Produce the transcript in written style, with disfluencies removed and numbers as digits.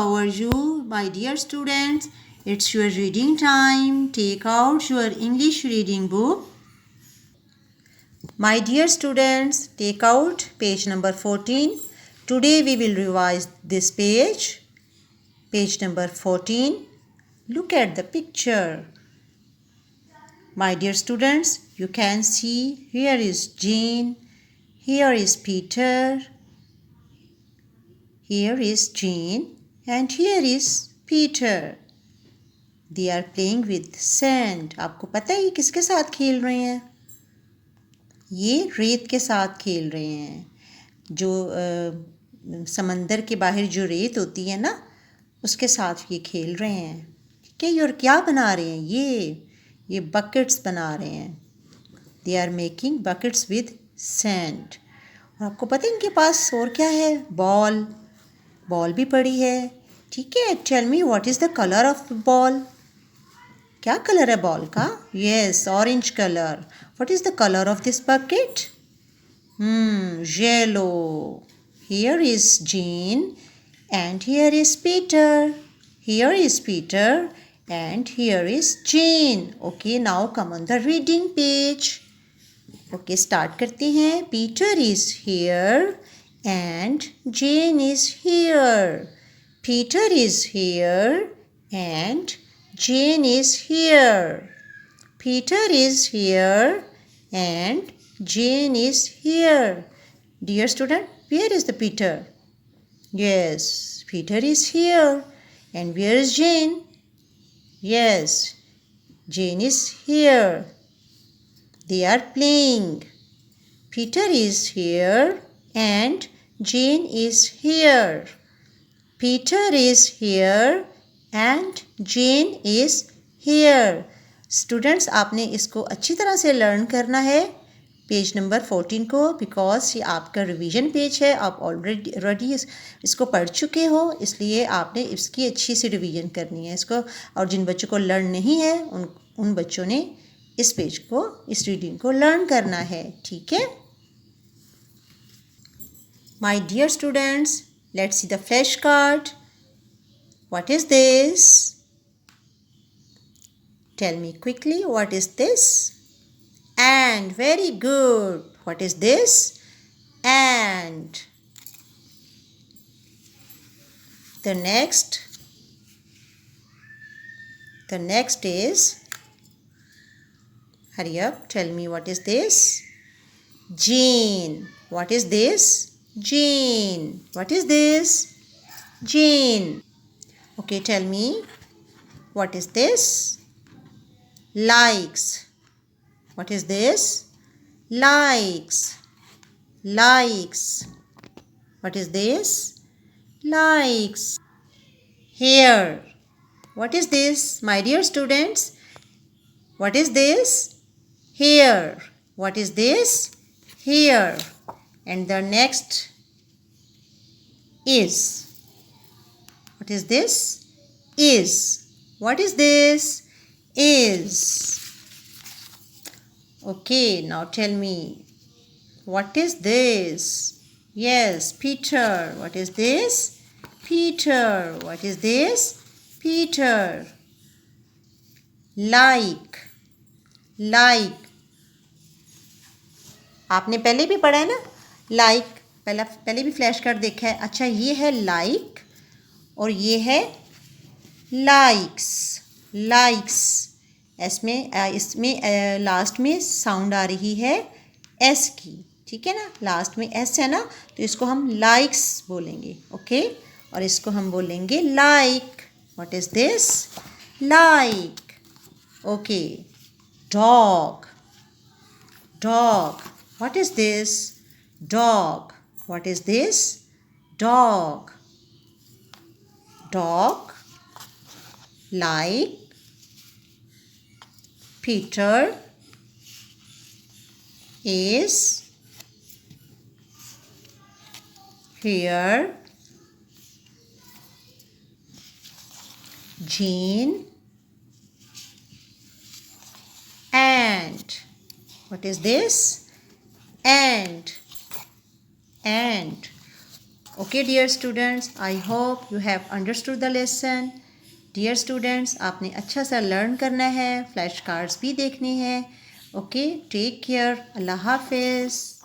how are you, my dear students? It's your reading time. Take out your English reading book. My dear students, take out page number 14. Today we will revise this page. Page number 14. Look at the picture. My dear students, you can see here is Jane, here is Peter, here is Jane, and here is Peter. They are playing with sand. आपको पता है ये किसके साथ खेल रहे हैं? ये रेत के साथ खेल रहे हैं. जो समंदर के बाहर जो रेत होती है ना, उसके साथ ये खेल रहे हैं. ठीक है, और क्या बना रहे हैं? ये बकेट्स बना रहे हैं. They are making buckets with sand. और आपको पता है इनके पास और क्या है? बॉल भी पड़ी है. ठीक है, tell me what is the colour of ball? क्या कलर है बॉल का? Yes, orange colour. What is the colour of this bucket? Yellow. Here is Jane and here is Peter. Here is Peter and here is Jane. Okay, now come on the reading page. Okay, start करते हैं. Peter is here and Jane is here. Peter is here and Jane is here. Peter is here and Jane is here. Dear student, where is the Peter? Yes, Peter is here. And where is Jane? Yes, Jane is here. They are playing. Peter is here and Jane is here. Peter is here and Jane is here. Students, आपने इसको अच्छी तरह से learn करना है page number 14 को, because ये आपका रिवीजन पेज है. आप ऑलरेडी इसको पढ़ चुके हो, इसलिए आपने इसकी अच्छी सी रिवीजन करनी है इसको. और जिन बच्चों को लर्न नहीं है उन बच्चों ने इस पेज को, इस रीडिंग को लर्न करना है. ठीक है, my dear students, let's see the flash card. What is this? Tell me quickly, what is this? And very good. What is this? And the next is, hurry up, tell me what is this? Jane. What is this? Jane. What is this? Jane. Okay, tell me what is this? Likes. What is this? Likes. Likes. What is this? Likes. Here. What is this, my dear students? What is this? Here. What is this? Here. And the next is. What is this? Is. What is this? Is. Okay, now tell me, what is this? Yes, Peter. What is this? Peter. What is this? Peter. Like. Like. आपने पहले भी पढ़ा है ना, like. पहले भी flash card देखा है. अच्छा, ये है लाइक और ये है लाइक्स. लाइक्स इसमें लास्ट में साउंड आ रही है एस की. ठीक है ना, लास्ट में एस है ना, तो इसको हम लाइक्स बोलेंगे. ओके, और इसको हम बोलेंगे like. What is this? Like. Okay, dog. Dog. What is this? Dog. What is this? Dog. Dog. Like. Peter is here. Jane and. What is this? And. Okay dear students, I hope you have understood the lesson. Dear students, आपने अच्छा सा learn करना है, flash cards भी देखने हैं. Okay, take care. अल्लाह हाफिज़.